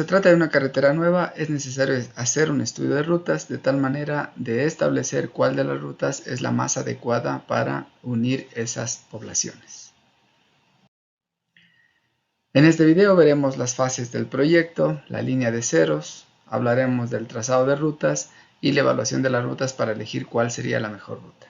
se trata de una carretera nueva, es necesario hacer un estudio de rutas de tal manera de establecer cuál de las rutas es la más adecuada para unir esas poblaciones. En este video veremos las fases del proyecto, la línea de ceros, hablaremos del trazado de rutas y la evaluación de las rutas para elegir cuál sería la mejor ruta.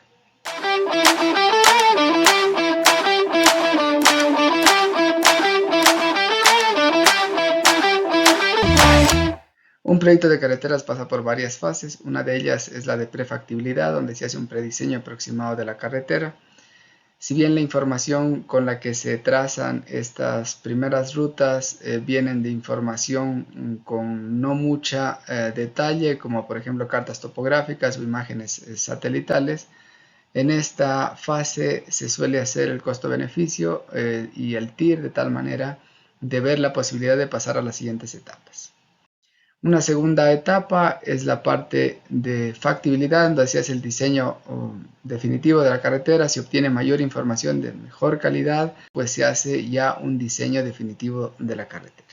Un proyecto de carreteras pasa por varias fases. Una de ellas es la de prefactibilidad, donde se hace un prediseño aproximado de la carretera. Si bien la información con la que se trazan estas primeras rutas vienen de información con no mucha detalle, como por ejemplo cartas topográficas o imágenes satelitales, en esta fase se suele hacer el costo-beneficio y el TIR de tal manera de ver la posibilidad de pasar a las siguientes etapas. Una segunda etapa es la parte de factibilidad, donde se hace el diseño definitivo de la carretera. Si obtiene mayor información de mejor calidad, pues se hace ya un diseño definitivo de la carretera.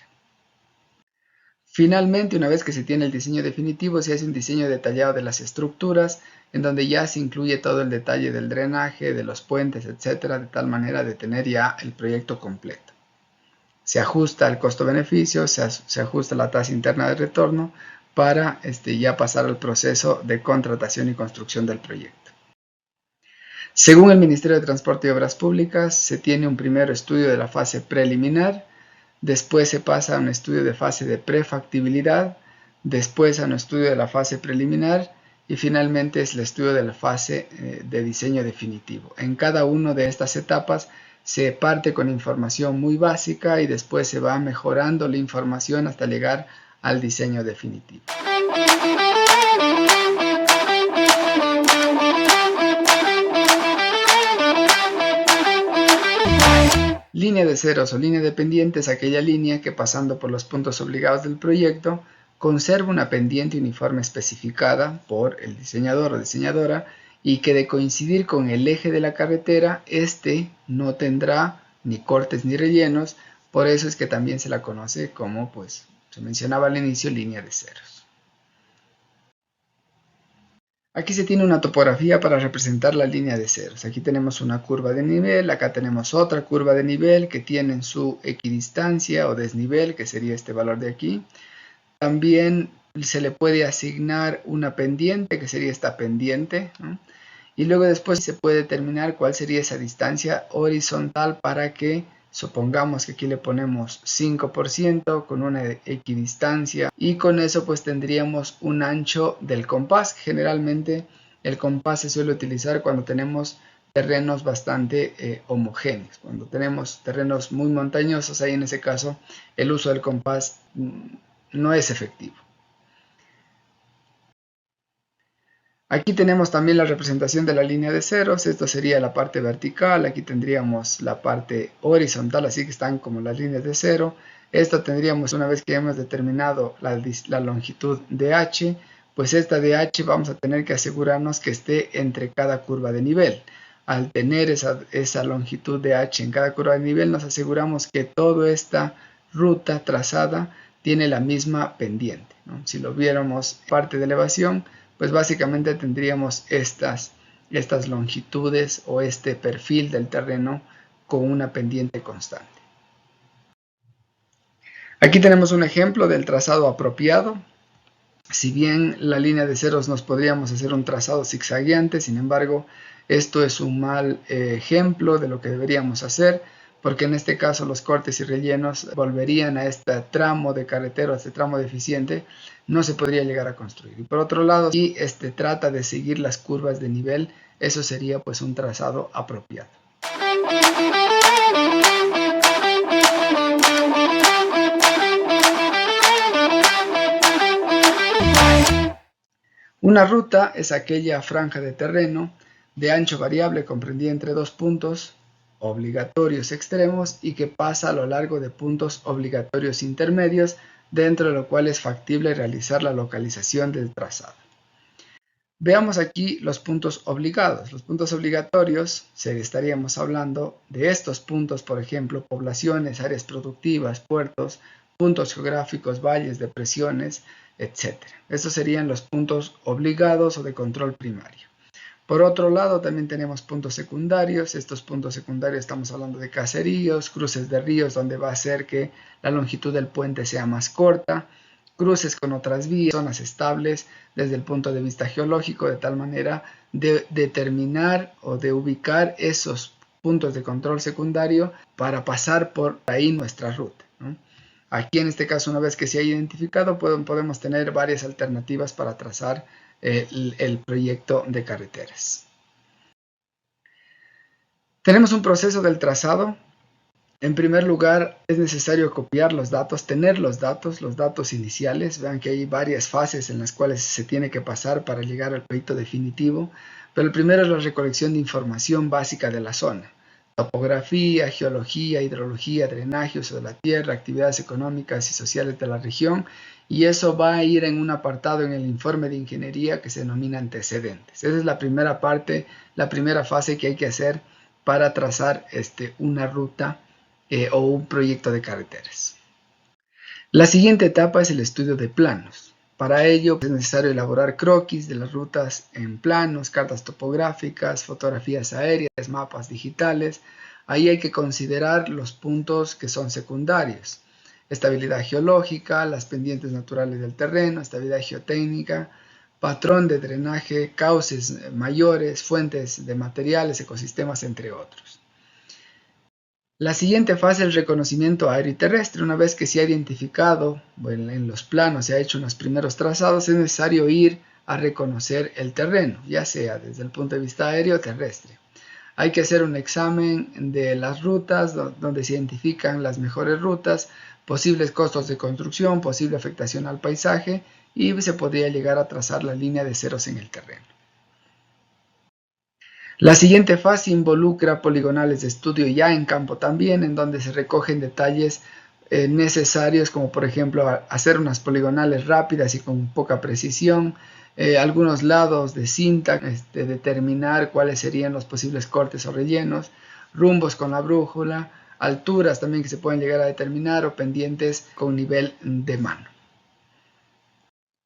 Finalmente, una vez que se tiene el diseño definitivo, se hace un diseño detallado de las estructuras, en donde ya se incluye todo el detalle del drenaje, de los puentes, etcétera, de tal manera de tener ya el proyecto completo. Se ajusta el costo-beneficio, se ajusta la tasa interna de retorno para ya pasar al proceso de contratación y construcción del proyecto. Según el Ministerio de Transporte y Obras Públicas, se tiene un primer estudio de la fase preliminar, después se pasa a un estudio de fase de prefactibilidad, después a un estudio de la fase preliminar y finalmente es el estudio de la fase de diseño definitivo. En cada una de estas etapas se parte con información muy básica y después se va mejorando la información hasta llegar al diseño definitivo. Línea de ceros o línea de pendiente es aquella línea que, pasando por los puntos obligados del proyecto, conserva una pendiente uniforme especificada por el diseñador o diseñadora y que, de coincidir con el eje de la carretera, no tendrá ni cortes ni rellenos. Por eso es que también se la conoce como, pues se mencionaba al inicio, línea de ceros. Aquí se tiene una topografía para representar la línea de ceros. Aquí tenemos una curva de nivel, acá tenemos otra curva de nivel que tienen su equidistancia o desnivel, que sería este valor de aquí. También se le puede asignar una pendiente, que sería esta pendiente, ¿no? Y luego después se puede determinar cuál sería esa distancia horizontal para que, supongamos que aquí le ponemos 5% con una equidistancia, y con eso pues tendríamos un ancho del compás. Generalmente el compás se suele utilizar cuando tenemos terrenos bastante homogéneos. Cuando tenemos terrenos muy montañosos, ahí en ese caso el uso del compás no es efectivo. Aquí tenemos también la representación de la línea de ceros. Esto sería la parte vertical. Aquí tendríamos la parte horizontal, así que están como las líneas de cero. Esto tendríamos, una vez que hemos determinado la longitud de h, pues esta de h vamos a tener que asegurarnos que esté entre cada curva de nivel. Al tener esa longitud de h en cada curva de nivel, nos aseguramos que toda esta ruta trazada tiene la misma pendiente, ¿no? Si lo viéramos parte de elevación, pues básicamente tendríamos estas longitudes o este perfil del terreno con una pendiente constante. Aquí tenemos un ejemplo del trazado apropiado. Si bien la línea de ceros nos podríamos hacer un trazado zigzagueante, sin embargo, esto es un mal ejemplo de lo que deberíamos hacer, porque en este caso los cortes y rellenos volverían a este tramo de carretera, a este tramo deficiente, no se podría llegar a construir. Y por otro lado, si trata de seguir las curvas de nivel, eso sería pues un trazado apropiado. Una ruta es aquella franja de terreno de ancho variable comprendida entre dos puntos obligatorios extremos y que pasa a lo largo de puntos obligatorios intermedios, dentro de lo cual es factible realizar la localización del trazado. Veamos aquí los puntos obligados. Los puntos obligatorios, estaríamos hablando de estos puntos, por ejemplo, poblaciones, áreas productivas, puertos, puntos geográficos, valles, depresiones, etc. Estos serían los puntos obligados o de control primario. Por otro lado, también tenemos puntos secundarios. Estos puntos secundarios estamos hablando de caseríos, cruces de ríos, donde va a hacer que la longitud del puente sea más corta, cruces con otras vías, zonas estables desde el punto de vista geológico, de tal manera de determinar o de ubicar esos puntos de control secundario para pasar por ahí nuestra ruta, ¿no? Aquí en este caso, una vez que se ha identificado, podemos tener varias alternativas para trazar el proyecto de carreteras. Tenemos un proceso del trazado. En primer lugar, es necesario copiar los datos, tener los datos iniciales. Vean que hay varias fases en las cuales se tiene que pasar para llegar al proyecto definitivo. Pero el primero es la recolección de información básica de la zona. Topografía, geología, hidrología, drenaje, uso de la tierra, actividades económicas y sociales de la región, y eso va a ir en un apartado en el informe de ingeniería que se denomina antecedentes. Esa es la primera parte, la primera fase que hay que hacer para trazar una ruta o un proyecto de carreteras. La siguiente etapa es el estudio de planos. Para ello es necesario elaborar croquis de las rutas en planos, cartas topográficas, fotografías aéreas, mapas digitales. Ahí hay que considerar los puntos que son secundarios: estabilidad geológica, las pendientes naturales del terreno, estabilidad geotécnica, patrón de drenaje, cauces mayores, fuentes de materiales, ecosistemas, entre otros. La siguiente fase es el reconocimiento aéreo y terrestre. Una vez que se ha identificado, bueno, en los planos se ha hecho unos primeros trazados, es necesario ir a reconocer el terreno, ya sea desde el punto de vista aéreo o terrestre. Hay que hacer un examen de las rutas, donde se identifican las mejores rutas, posibles costos de construcción, posible afectación al paisaje, y se podría llegar a trazar la línea de ceros en el terreno. La siguiente fase involucra poligonales de estudio ya en campo también, en donde se recogen detalles necesarios, como por ejemplo hacer unas poligonales rápidas y con poca precisión, algunos lados de cinta, determinar cuáles serían los posibles cortes o rellenos, rumbos con la brújula, alturas también que se pueden llegar a determinar, o pendientes con nivel de mano.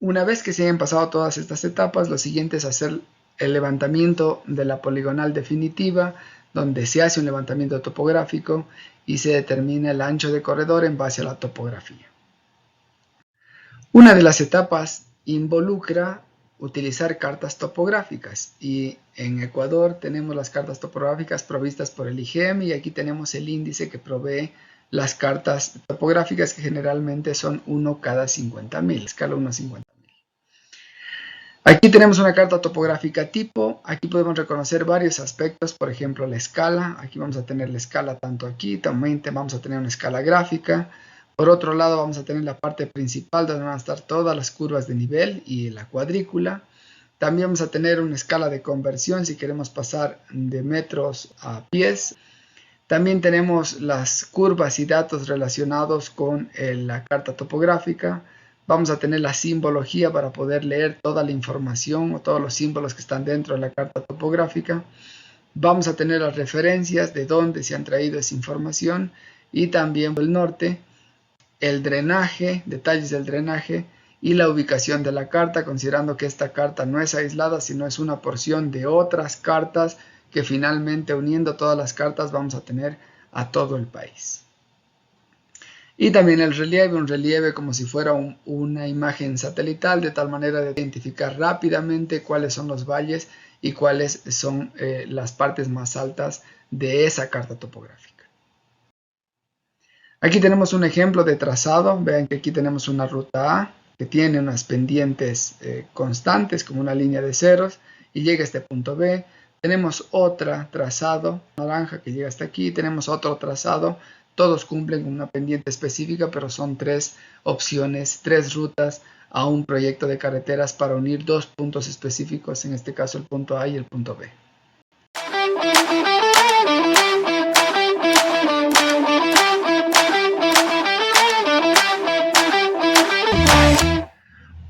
Una vez que se hayan pasado todas estas etapas, lo siguiente es hacer el levantamiento de la poligonal definitiva, donde se hace un levantamiento topográfico y se determina el ancho de corredor en base a la topografía. Una de las etapas involucra utilizar cartas topográficas, y en Ecuador tenemos las cartas topográficas provistas por el IGEM, y aquí tenemos el índice que provee las cartas topográficas, que generalmente son 1 cada 50.000, escala 1 a 50.000. Aquí tenemos una carta topográfica tipo. Aquí podemos reconocer varios aspectos, por ejemplo la escala. Aquí vamos a tener la escala tanto aquí, también vamos a tener una escala gráfica. Por otro lado vamos a tener la parte principal, donde van a estar todas las curvas de nivel y la cuadrícula. También vamos a tener una escala de conversión si queremos pasar de metros a pies. También tenemos las curvas y datos relacionados con la carta topográfica. Vamos a tener la simbología para poder leer toda la información o todos los símbolos que están dentro de la carta topográfica. Vamos a tener las referencias de dónde se han traído esa información, y también el norte, el drenaje, detalles del drenaje y la ubicación de la carta, considerando que esta carta no es aislada, sino es una porción de otras cartas que finalmente, uniendo todas las cartas, vamos a tener a todo el país. Y también el relieve, un relieve como si fuera una imagen satelital, de tal manera de identificar rápidamente cuáles son los valles y cuáles son las partes más altas de esa carta topográfica. Aquí tenemos un ejemplo de trazado. Vean que aquí tenemos una ruta A que tiene unas pendientes constantes como una línea de ceros y llega a este punto B. Tenemos otra trazado naranja que llega hasta aquí. Tenemos otro trazado. Todos cumplen una pendiente específica, pero son 3 opciones, 3 rutas a un proyecto de carreteras para unir 2 puntos específicos, en este caso el punto A y el punto B.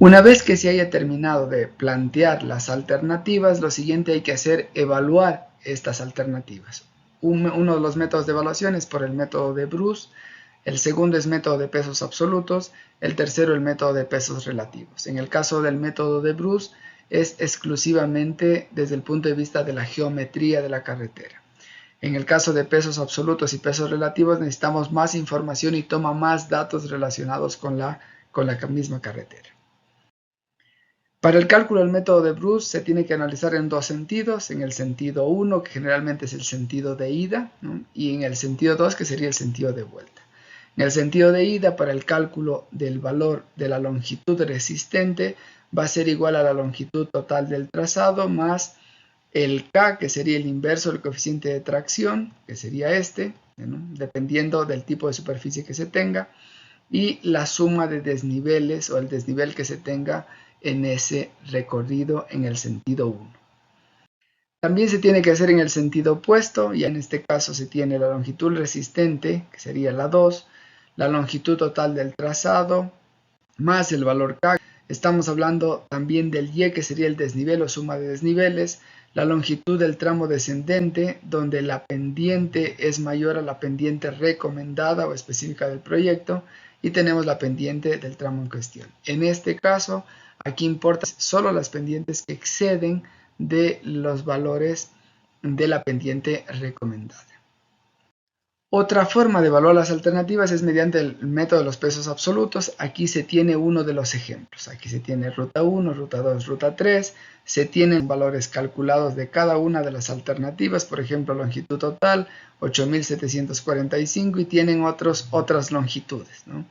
Una vez que se haya terminado de plantear las alternativas, lo siguiente hay que hacer evaluar estas alternativas. Uno de los métodos de evaluación es por el método de Bruce, El segundo es método de pesos absolutos, el tercero el método de pesos relativos. En el caso del método de Bruce es exclusivamente desde el punto de vista de la geometría de la carretera. En el caso de pesos absolutos y pesos relativos necesitamos más información y toma más datos relacionados con la misma carretera. Para el cálculo del método de Bruce se tiene que analizar en dos sentidos, en el sentido 1, que generalmente es el sentido de ida, ¿no? Y en el sentido 2, que sería el sentido de vuelta. En el sentido de ida, para el cálculo del valor de la longitud resistente, va a ser igual a la longitud total del trazado más el K, que sería el inverso del coeficiente de tracción, que sería este, ¿no? Dependiendo del tipo de superficie que se tenga, y la suma de desniveles o el desnivel que se tenga en ese recorrido en el sentido 1. También se tiene que hacer en el sentido opuesto, y en este caso se tiene la longitud resistente, que sería la 2, la longitud total del trazado, más el valor K. Estamos hablando también del Y, que sería el desnivel o suma de desniveles, la longitud del tramo descendente, donde la pendiente es mayor a la pendiente recomendada o específica del proyecto, y tenemos la pendiente del tramo en cuestión. En este caso, aquí importan solo las pendientes que exceden de los valores de la pendiente recomendada. Otra forma de evaluar las alternativas es mediante el método de los pesos absolutos. Aquí se tiene uno de los ejemplos. Aquí se tiene ruta 1, ruta 2, ruta 3. Se tienen valores calculados de cada una de las alternativas. Por ejemplo, longitud total, 8.745 y tienen otras longitudes, ¿no?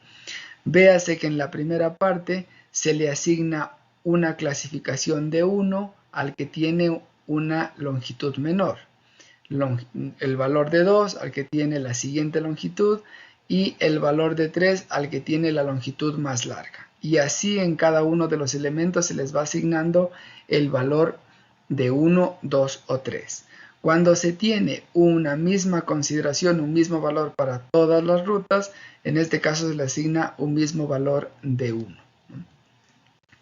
Véase que en la primera parte se le asigna una clasificación de 1 al que tiene una longitud menor, el valor de 2 al que tiene la siguiente longitud y el valor de 3 al que tiene la longitud más larga. Y así en cada uno de los elementos se les va asignando el valor de 1, 2 o 3. Cuando se tiene una misma consideración, un mismo valor para todas las rutas, en este caso se le asigna un mismo valor de 1.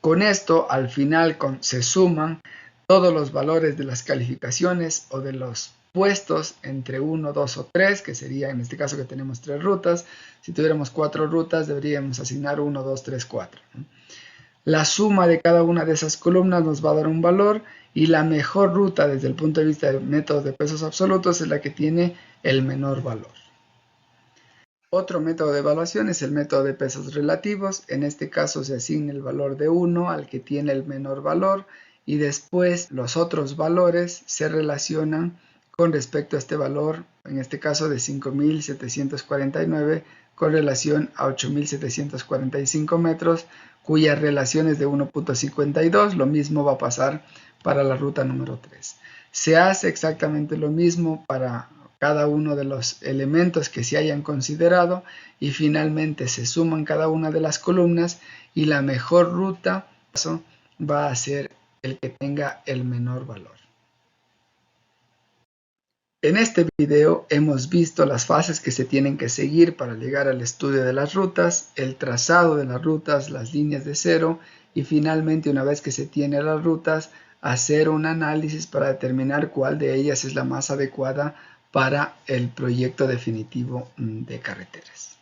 Con esto, al final se suman todos los valores de las calificaciones o de los puestos entre 1, 2 o 3, que sería en este caso que tenemos 3 rutas. Si tuviéramos 4 rutas, deberíamos asignar 1, 2, 3, 4. La suma de cada una de esas columnas nos va a dar un valor y la mejor ruta desde el punto de vista de métodos de pesos absolutos es la que tiene el menor valor. Otro método de evaluación es el método de pesos relativos. En este caso se asigna el valor de 1 al que tiene el menor valor y después los otros valores se relacionan con respecto a este valor, en este caso de 5.749 con relación a 8.745 metros, cuya relación es de 1.52. Lo mismo va a pasar para la ruta número 3. Se hace exactamente lo mismo para cada uno de los elementos que se hayan considerado y finalmente se suman cada una de las columnas y la mejor ruta va a ser el que tenga el menor valor. En este video hemos visto las fases que se tienen que seguir para llegar al estudio de las rutas, el trazado de las rutas, las líneas de cero y finalmente, una vez que se tiene las rutas, hacer un análisis para determinar cuál de ellas es la más adecuada para el proyecto definitivo de carreteras.